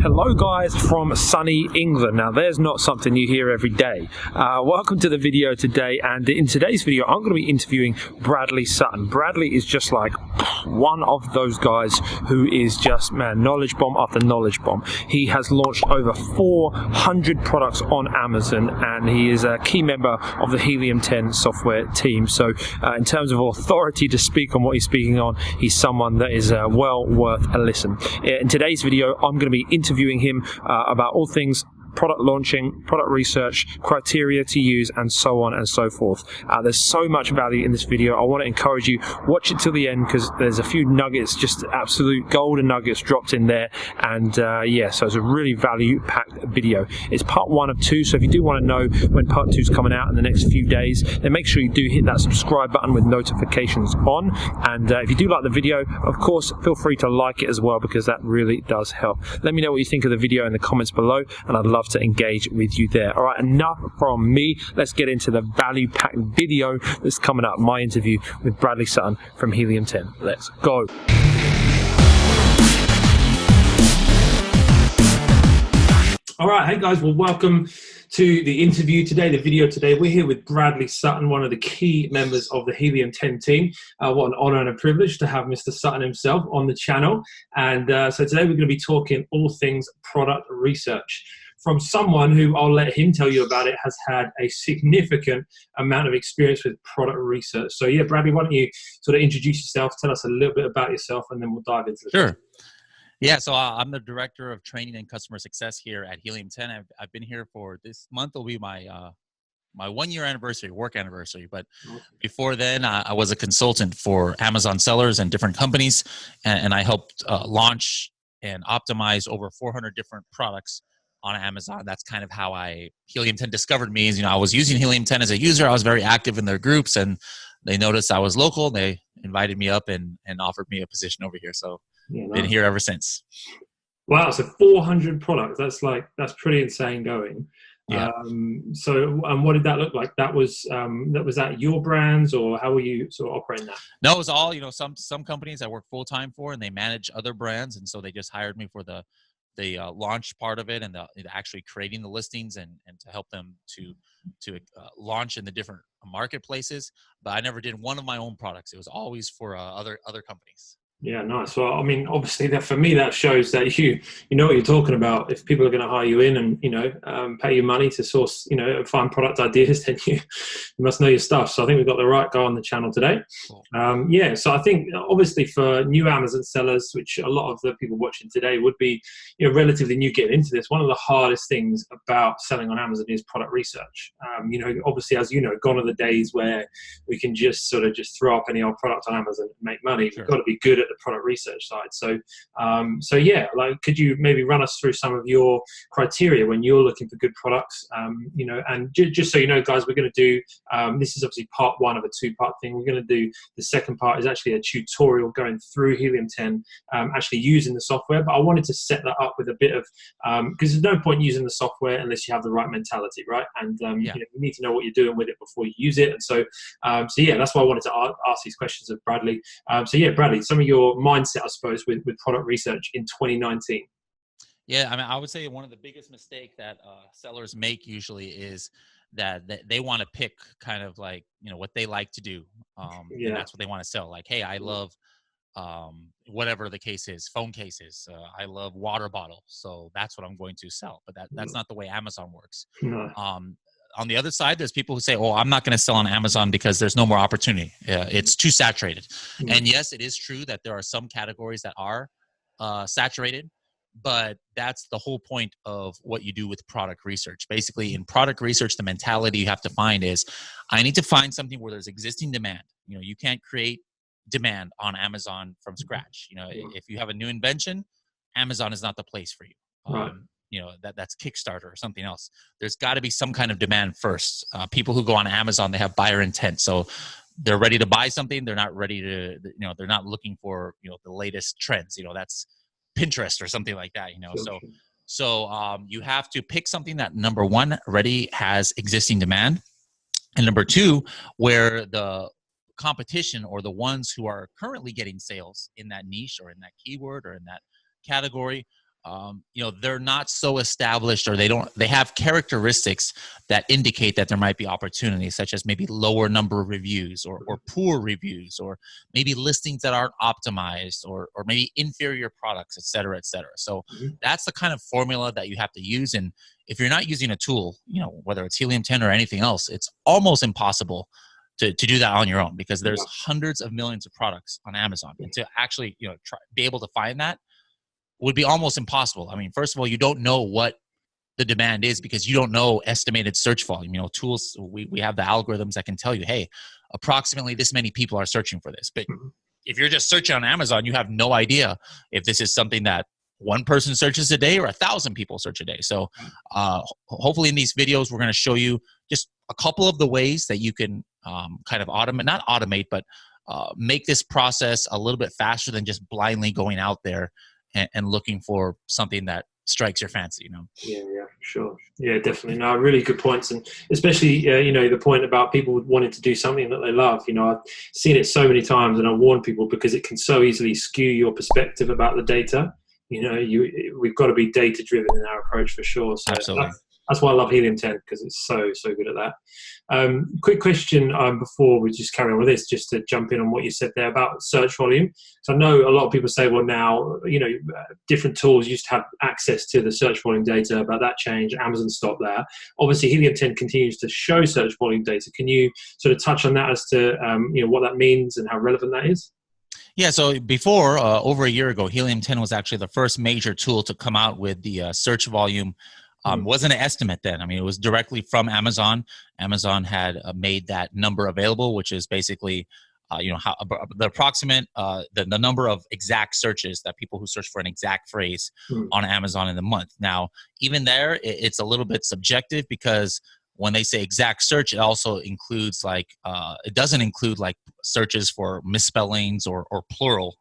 Hello guys from sunny England. Now there's not something you hear every day. Welcome to the video today, and in today's video I'm going to be interviewing Bradley Sutton. Bradley is just like one of those guys who is just, man, knowledge bomb after knowledge bomb. He has launched over 400 products on Amazon, and he is a key member of the Helium 10 software team. So in terms of authority to speak on what he's speaking on, he's someone that is well worth a listen. In today's video I'm going to be interviewing him about all things product launching, product research, criteria to use, and so on and so forth. There's so much value in this video. I want to encourage you, watch it till the end, because there's a few nuggets, just absolute golden nuggets dropped in there. And yeah, so it's a really value-packed video. It's part 1 of 2, so if you do want to know when part 2 is coming out in the next few days, then make sure you do hit that subscribe button with notifications on. And if you do like the video, of course, feel free to like it as well, because that really does help. Let me know what you think of the video in the comments below, and I'd love to engage with you there. All right, enough from me. Let's get into the value-packed video that's coming up, my interview with Bradley Sutton from Helium 10. Let's go. All right, hey guys, well, welcome to the interview today, the video today. We're here with Bradley Sutton, one of the key members of the Helium 10 team. What an honor and a privilege to have Mr. Sutton himself on the channel. And so today we're going to be talking all things product research from someone who, I'll let him tell you about it, has had a significant amount of experience with product research. So yeah, Bradley, why don't you sort of introduce yourself, tell us a little bit about yourself, and then we'll dive into it. Sure. Yeah, so I'm the Director of Training and Customer Success here at Helium 10. I've been here for this month. Will be my 1-year anniversary, work anniversary. But before then, I was a consultant for Amazon sellers and different companies, and I helped launch and optimize over 400 different products on Amazon. That's kind of how Helium 10 discovered me. Is, I was using Helium 10 as a user. I was very active in their groups, and they noticed I was local. They invited me up and offered me a position over here. So yeah, been here ever since. Wow, so 400 products. That's pretty insane going. Yeah. So what did that look like? Was that your brands, or how were you sort of operating that? No, it was all, some companies I work full time for, and they manage other brands, and so they just hired me for the launch part of it, and actually creating the listings and to help them to launch in the different marketplaces. But I never did one of my own products. It was always for other companies. Yeah, nice. Well, I mean, obviously, that for me, that shows that you know what you're talking about. If people are going to hire you in and pay you money to source, find product ideas, then you must know your stuff. So I think we've got the right guy on the channel today. Cool. Yeah. So I think obviously for new Amazon sellers, which a lot of the people watching today would be, relatively new getting into this, one of the hardest things about selling on Amazon is product research. Obviously, as you know, gone are the days where we can just throw up any old product on Amazon and make money. Sure. We've got to be good at the product research side. So yeah, could you maybe run us through some of your criteria when you're looking for good products? And just so you know, guys, we're going to do this is obviously part 1 of a 2-part thing. We're going to do the second part is actually a tutorial going through Helium 10, actually using the software. But I wanted to set that up with a bit of because there's no point using the software unless you have the right mentality, right? And you need to know what you're doing with it before you use it. And so yeah, that's why I wanted to ask these questions of Bradley. So yeah, Bradley, some of your mindset, I suppose, with product research in 2019. Yeah, I mean, I would say one of the biggest mistakes that sellers make usually is that they want to pick kind of like, what they like to do. And that's what they want to sell. Like, hey, I love whatever the case is, phone cases. I love water bottles. So that's what I'm going to sell. But that's not the way Amazon works. No. On the other side, there's people who say, oh, I'm not going to sell on Amazon because there's no more opportunity. It's too saturated. Mm-hmm. And yes, it is true that there are some categories that are saturated, but that's the whole point of what you do with product research. Basically, in product research, the mentality you have to find is, I need to find something where there's existing demand. You can't create demand on Amazon from scratch. If you have a new invention, Amazon is not the place for you. Right. That's Kickstarter or something else. There's got to be some kind of demand first. People who go on Amazon, they have buyer intent. So they're ready to buy something. They're not ready to, they're not looking for, the latest trends. That's Pinterest or something like that, So you have to pick something that, number one, already has existing demand. And number two, where the competition or the ones who are currently getting sales in that niche or in that keyword or in that category they're not so established, or they have characteristics that indicate that there might be opportunities, such as maybe lower number of reviews or poor reviews, or maybe listings that aren't optimized, or maybe inferior products, et cetera, et cetera. So that's the kind of formula that you have to use. And if you're not using a tool, whether it's Helium 10 or anything else, it's almost impossible to do that on your own, because there's hundreds of millions of products on Amazon. And to actually, be able to find that would be almost impossible. I mean, first of all, you don't know what the demand is, because you don't know estimated search volume. Tools, we have the algorithms that can tell you, hey, approximately this many people are searching for this. But if you're just searching on Amazon, you have no idea if this is something that one person searches a day or 1,000 people search a day. So hopefully in these videos, we're going to show you just a couple of the ways that you can kind of not automate, but make this process a little bit faster than just blindly going out there and looking for something that strikes your fancy, Yeah, sure. Yeah, definitely. No, really good points. And especially, the point about people wanting to do something that they love. I've seen it so many times, and I warn people, because it can so easily skew your perspective about the data. We've got to be data driven in our approach, for sure. So absolutely. That's why I love Helium 10, because it's so good at that. Quick question before we just carry on with this, just to jump in on what you said there about search volume. So I know a lot of people say, well, now, different tools used to have access to the search volume data, but that changed. Amazon stopped that. Obviously, Helium 10 continues to show search volume data. Can you sort of touch on that as to what that means and how relevant that is? Yeah, so before, over a year ago, Helium 10 was actually the first major tool to come out with the search volume. Wasn't an estimate then. I mean, it was directly from Amazon. Amazon had made that number available, which is basically, how the approximate, the number of exact searches that people who search for an exact phrase on Amazon in the month. Now, even there, it's a little bit subjective, because when they say exact search, it also includes it doesn't include searches for misspellings or plural.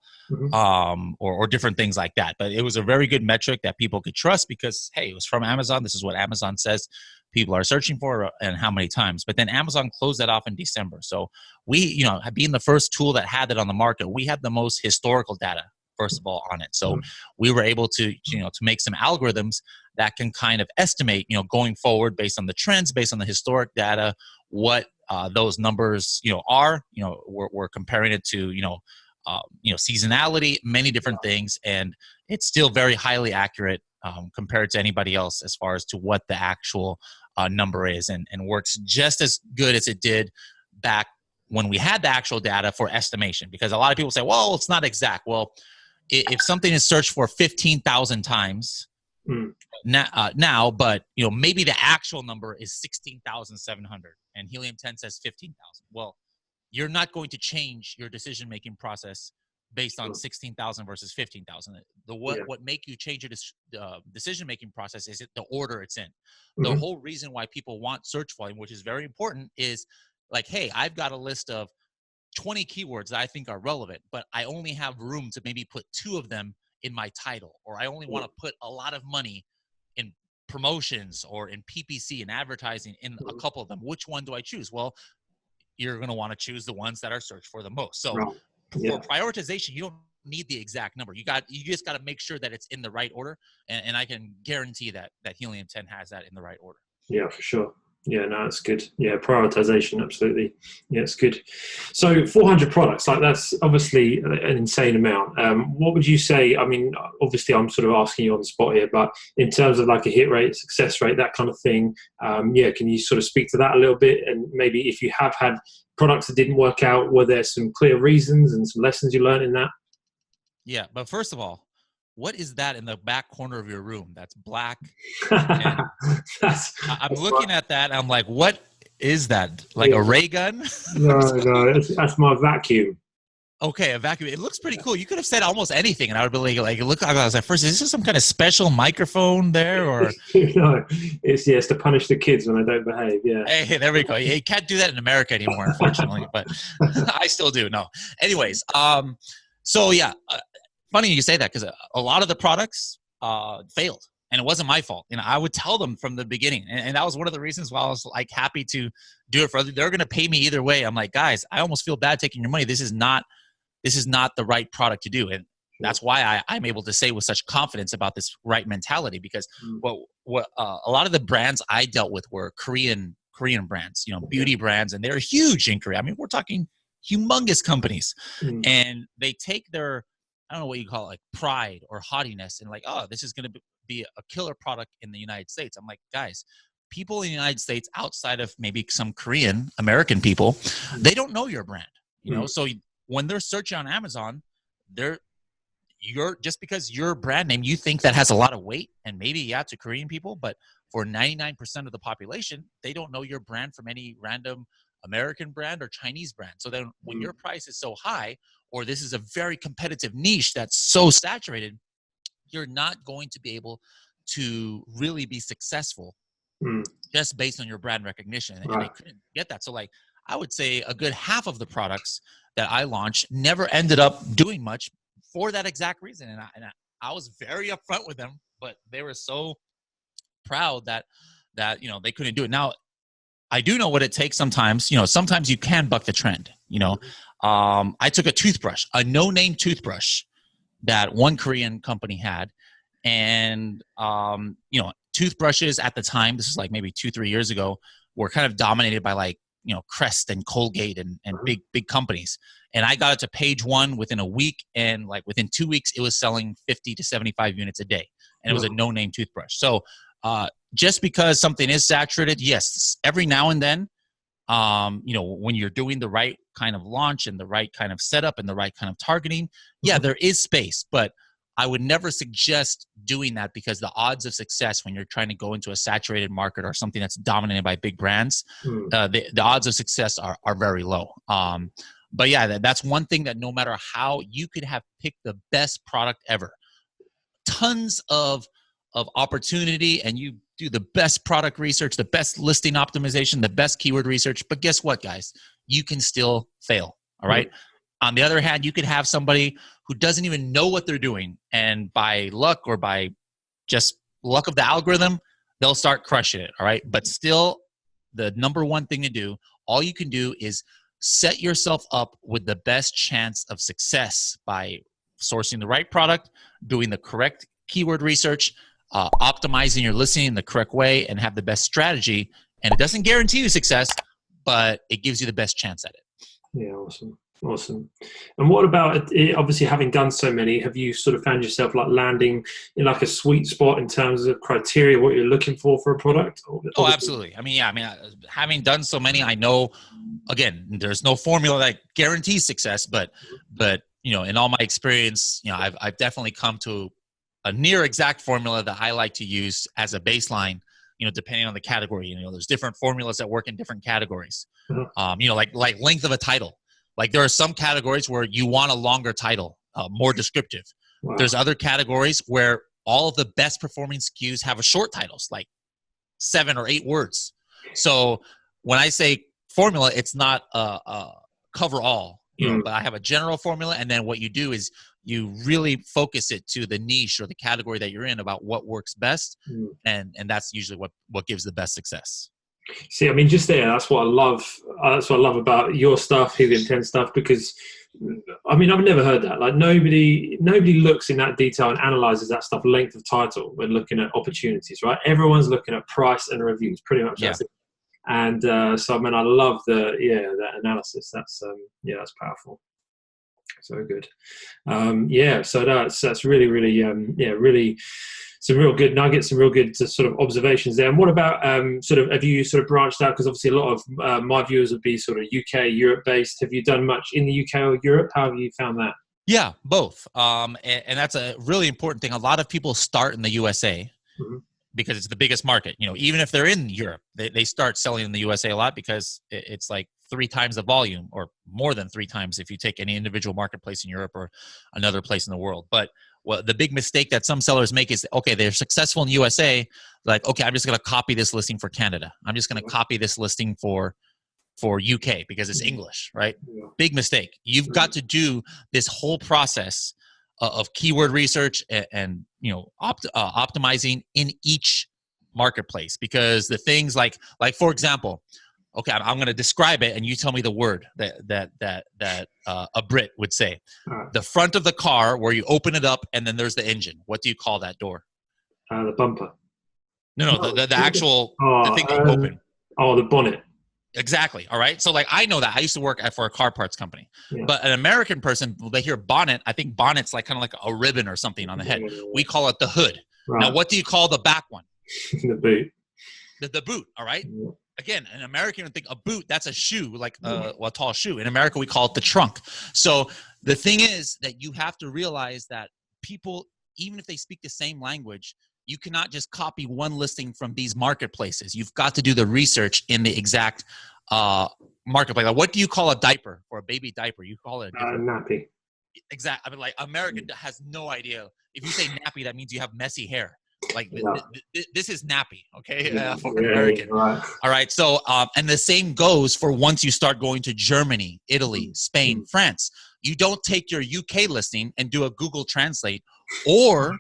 Or different things like that. But it was a very good metric that people could trust, because, hey, it was from Amazon. This is what Amazon says people are searching for and how many times. But then Amazon closed that off in December. So we, being the first tool that had it on the market, we had the most historical data, first of all, on it. So we were able to, to make some algorithms that can kind of estimate, going forward, based on the trends, based on the historic data, what those numbers, are. We're comparing it to, seasonality, many different things, and it's still very highly accurate compared to anybody else as far as to what the actual number is, and works just as good as it did back when we had the actual data for estimation. Because a lot of people say, well, it's not exact. Well, if something is searched for 15,000 times now, but maybe the actual number is 16,700, and Helium 10 says 15,000. Well, you're not going to change your decision-making process based on 16,000 versus 15,000. What make you change your decision-making process is the order it's in. The whole reason why people want search volume, which is very important, is hey, I've got a list of 20 keywords that I think are relevant, but I only have room to maybe put 2 of them in my title, or I only want to put a lot of money in promotions or in PPC and advertising in a couple of them. Which one do I choose? Well, you're going to want to choose the ones that are searched for the most. So for prioritization, you don't need the exact number. You just got to make sure that it's in the right order. And I can guarantee that Helium 10 has that in the right order. Yeah, for sure. Yeah, no, it's good. Yeah, prioritization, absolutely. Yeah, it's good. So 400 products, that's obviously an insane amount. What would you say? I mean, obviously I'm sort of asking you on the spot here, but in terms of a hit rate, success rate, that kind of thing, can you sort of speak to that a little bit? And maybe if you have had products that didn't work out, were there some clear reasons and some lessons you learned in that? Yeah, but first of all, what is that in the back corner of your room? That's black. I'm looking at that. I'm like, what is that? A ray gun? No, that's my vacuum. Okay, a vacuum. It looks pretty cool. You could have said almost anything, and I would be look. I was at first, is this some kind of special microphone there, or? No, it's to punish the kids when they don't behave. Yeah. Hey, there we go. You can't do that in America anymore, unfortunately, but I still do. No. Anyways, so yeah. Funny you say that, because a lot of the products failed, and it wasn't my fault. I would tell them from the beginning, and that was one of the reasons why I was happy to do it for others. They're going to pay me either way. I'm like, guys, I almost feel bad taking your money. This is not the right product to do. And that's why I'm able to say with such confidence about this right mentality, because what a lot of the brands I dealt with were Korean brands, beauty brands, and they're huge in Korea. I mean, we're talking humongous companies, and they take their, I don't know what you call it, like pride or haughtiness, and like, oh, this is going to be a killer product in the United States. I'm like, guys, people in the United States outside of maybe some Korean American people, they don't know your brand, so when they're searching on Amazon, just because your brand name, you think that has a lot of weight, and maybe to Korean people, but for 99% of the population, they don't know your brand from any random American brand or Chinese brand. So then when your price is so high, or this is a very competitive niche that's so saturated, you're not going to be able to really be successful just based on your brand recognition. And they couldn't get that. So like, I would say a good half of the products that I launched never ended up doing much for that exact reason. And I was very upfront with them, but they were so proud that they couldn't do it. Now, I do know what it takes sometimes. Sometimes you can buck the trend. I took a toothbrush, a no-name toothbrush that one Korean company had. And, toothbrushes at the time, this is like maybe 2-3 years ago, were kind of dominated by like, Crest and Colgate and big companies. And I got it to page 1 within a week. And like within 2 weeks, it was selling 50 to 75 units a day. And it was a no-name toothbrush. So just because something is saturated, yes, every now and then, when you're doing the right kind of launch and the right kind of setup and the right kind of targeting, there is space. But I would never suggest doing that, because the odds of success when you're trying to go into a saturated market or something that's dominated by big brands, the odds of success are very low. But yeah, that's one thing that no matter how, you could have picked the best product ever, tons of opportunity, and you do the best product research, the best listing optimization, the best keyword research. But guess what, guys? You can still fail. All right. On the other hand, you could have somebody who doesn't even know what they're doing, and by luck or by just luck of the algorithm, they'll start crushing it. All right. But still, the number one thing to do, all you can do is set yourself up with the best chance of success by sourcing the right product, doing the correct keyword research, optimizing your listing in the correct way, and have the best strategy. And it doesn't guarantee you success, but it gives you the best chance at it. Yeah, awesome. And what about, obviously having done so many, have you sort of found yourself like landing in like a sweet spot in terms of criteria, what you're looking for a product? Oh, absolutely. Having done so many, I know, again, there's no formula that guarantees success, but in all my experience, I've definitely come to a near exact formula that I like to use as a baseline, depending on the category. There's different formulas that work in different categories. Like length of a title. Like there are some categories where you want a longer title, more descriptive. Wow. There's other categories where all of the best performing SKUs have a short titles, like 7 or 8 words. So when I say formula, it's not a cover all, but I have a general formula. And then what you do is you really focus it to the niche or the category that you're in about what works best. And that's usually what gives the best success. See, just there, that's what I love. That's what I love about your stuff, Helium 10 stuff, because I've never heard that. Like nobody looks in that detail and analyzes that stuff, length of title, when looking at opportunities, right? Everyone's looking at price and reviews, pretty much. That's it. And so I love that analysis. That's powerful. So good. So that's really, really some real good nuggets, some real good sort of observations there. And what about have you sort of branched out? Because obviously a lot of my viewers would be sort of UK, Europe based. Have you done much in the UK or Europe? How have you found that? Yeah, both. And that's a really important thing. A lot of people start in the USA because it's the biggest market. Even if they're in Europe, they start selling in the USA a lot because it's like 3 times the volume, or more than 3 times if you take any individual marketplace in Europe or another place in the world. But the big mistake that some sellers make is, okay, they're successful in the USA. Like, okay, I'm just going to copy this listing for Canada. I'm just going to copy this listing for UK because it's English, right? Yeah. Big mistake. You've got to do this whole process of keyword research and optimizing in each marketplace, because the things like for example, Okay, I'm going to describe it, and you tell me the word that a Brit would say. Right. The front of the car where you open it up, and then there's the engine. What do you call that door? The bumper. No, the actual the thing that you open. Oh, the bonnet. Exactly. All right. So like I know that I used to work for a car parts company, but an American person, they hear bonnet. I think bonnet's like kind of like a ribbon or something on the head. We call it the hood. Right. Now, what do you call the back one? The boot. The boot. All right. Yeah. Again, an American would think a boot, that's a shoe, like a tall shoe. In America, we call it the trunk. So the thing is that you have to realize that people, even if they speak the same language, you cannot just copy one listing from these marketplaces. You've got to do the research in the exact marketplace. Like, what do you call a diaper for a baby diaper? You call it a nappy. Exactly. I mean, like American has no idea. If you say nappy, that means you have messy hair. Like this is nappy, okay? For American. Right. All right. So, and the same goes for once you start going to Germany, Italy, Spain, France. You don't take your UK listing and do a Google Translate or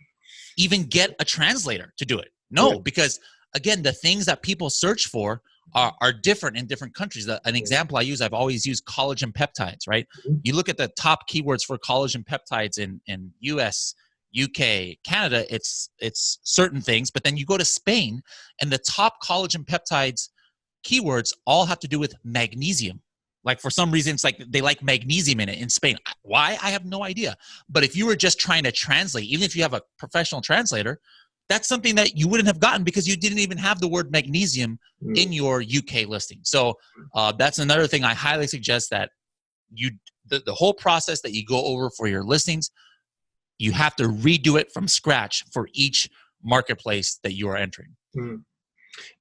even get a translator to do it. No, because again, the things that people search for are different in different countries. An example I use, I've always used collagen peptides, right? You look at the top keywords for collagen peptides in US, UK, Canada, it's certain things, but then you go to Spain and the top collagen peptides keywords all have to do with magnesium. Like for some reason, it's like they like magnesium in it in Spain. Why? I have no idea. But if you were just trying to translate, even if you have a professional translator, that's something that you wouldn't have gotten because you didn't even have the word magnesium in your UK listing. So that's another thing I highly suggest that the whole process that you go over for your listings, you have to redo it from scratch for each marketplace that you are entering.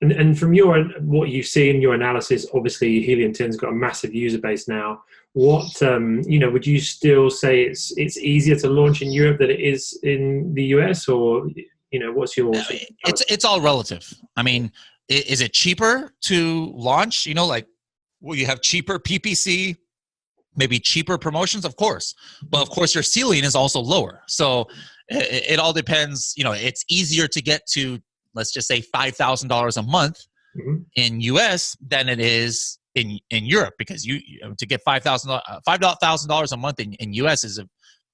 And from what you see in your analysis, obviously Helium 10's got a massive user base now. What would you still say it's easier to launch in Europe than it is in the US, or what's your? It's all relative. I mean, is it cheaper to launch? Will you have cheaper PPC? Maybe cheaper promotions, of course, but of course your ceiling is also lower. So it all depends. It's easier to get to, let's just say $5,000 a month in US than it is in Europe, because you to get $5,000 a month in US is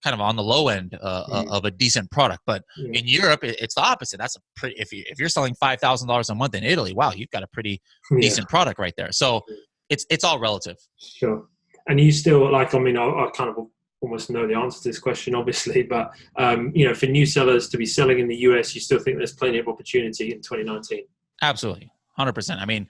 kind of on the low end of a decent product. But in Europe, it's the opposite. That's a pretty. If you're selling $5,000 a month in Italy, wow, you've got a pretty decent product right there. So it's all relative. Sure. And you still I kind of almost know the answer to this question, obviously, but for new sellers to be selling in the US, you still think there's plenty of opportunity in 2019? Absolutely, 100%. I mean,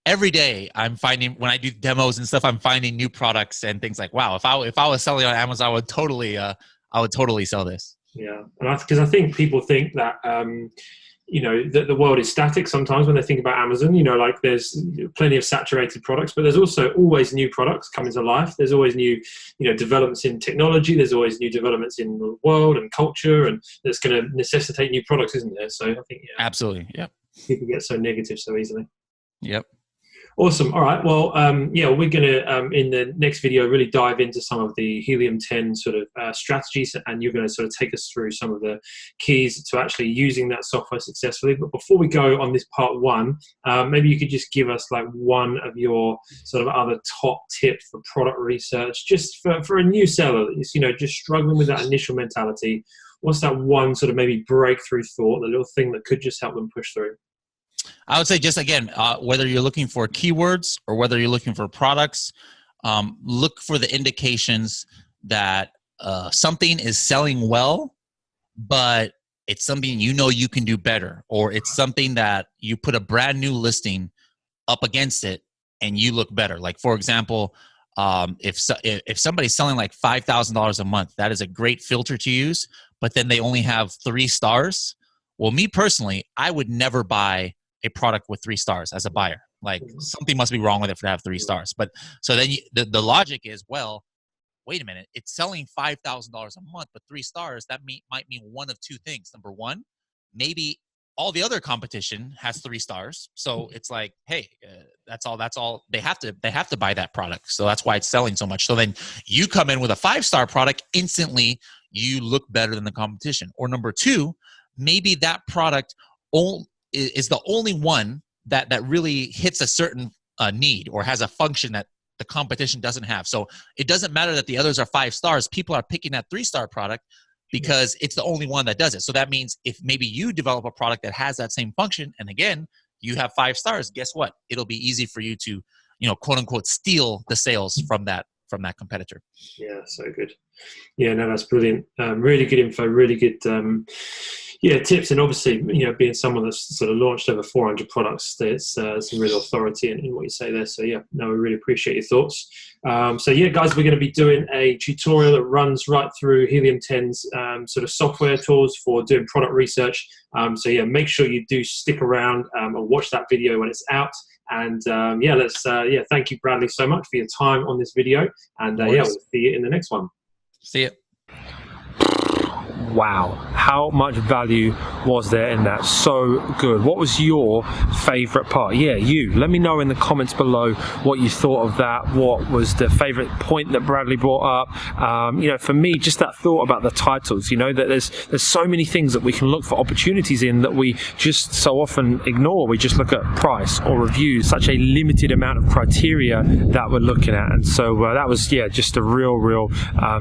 every day I'm finding, when I do demos and stuff, I'm finding new products and things like, wow, if I was selling on Amazon, I would totally sell this. Yeah, and because I think people think that that the world is static sometimes when they think about Amazon. Like there's plenty of saturated products, but there's also always new products coming to life. There's always new, developments in technology. There's always new developments in the world and culture, and that's going to necessitate new products, isn't there? So I think absolutely, yeah. People get so negative so easily. Yep. Awesome. All right. Well, we're going to, in the next video, really dive into some of the Helium 10 sort of strategies, and you're going to sort of take us through some of the keys to actually using that software successfully. But before we go on this part one, maybe you could just give us like one of your sort of other top tips for product research, just for a new seller that's, just struggling with that initial mentality. What's that one sort of maybe breakthrough thought, the little thing that could just help them push through? I would say just, again, whether you're looking for keywords or whether you're looking for products, look for the indications that something is selling well, but it's something you can do better, or it's something that you put a brand new listing up against it and you look better. Like, for example, if somebody's selling like $5,000 a month, that is a great filter to use, but then they only have 3 stars. Well, me personally, I would never buy a product with 3 stars as a buyer. Like, something must be wrong with it for to have 3 stars. But so then the logic is, well, wait a minute, it's selling $5,000 a month, but 3 stars, that might mean one of 2 things. Number one, maybe all the other competition has 3 stars. So it's like, hey, that's all they have to buy that product. So that's why it's selling so much. So then you come in with a 5-star product, instantly you look better than the competition. Or number 2, maybe that product is the only one that really hits a certain need or has a function that the competition doesn't have. So it doesn't matter that the others are 5 stars. People are picking that 3-star product because it's the only one that does it. So that means if maybe you develop a product that has that same function, and again, you have 5 stars, guess what? It'll be easy for you to, quote unquote, steal the sales from that competitor. Yeah, so good. Yeah, no, that's brilliant. Really good info, really good tips. And obviously, being someone that's sort of launched over 400 products, there's some real authority in what you say there. So yeah, no, we really appreciate your thoughts. So yeah, guys, we're going to be doing a tutorial that runs right through Helium 10's sort of software tools for doing product research. So yeah, make sure you do stick around and watch that video when it's out. And thank you, Bradley, so much for your time on this video. And we'll see you in the next one. See you. Wow, how much value was there in that? So good. What was your favorite part? Yeah, you. Let me know in the comments below what you thought of that. What was the favorite point that Bradley brought up? For me, just that thought about the titles, that there's so many things that we can look for opportunities in that we just so often ignore. We just look at price or reviews, such a limited amount of criteria that we're looking at. And so that was, just a real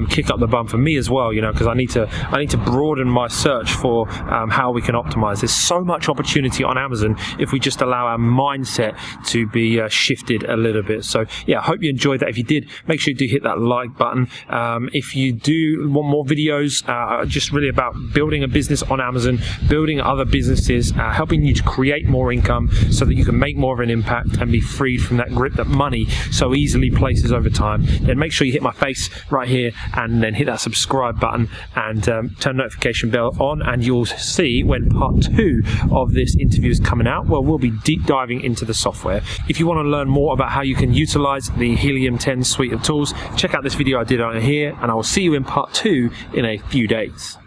kick up the bum for me as well, because I need to broaden my search for how we can optimize. There's so much opportunity on Amazon if we just allow our mindset to be shifted a little bit. So yeah, I hope you enjoyed that. If you did, make sure you do hit that like button. If you do want more videos just really about building a business on Amazon, building other businesses, helping you to create more income so that you can make more of an impact and be freed from that grip that money so easily places over time, then make sure you hit my face right here and then hit that subscribe button and turn notification bell on, and you'll see when part 2 of this interview is coming out, where we'll be deep diving into the software. If you want to learn more about how you can utilize the Helium 10 suite of tools, check out this video I did on here, and I will see you in part 2 in a few days.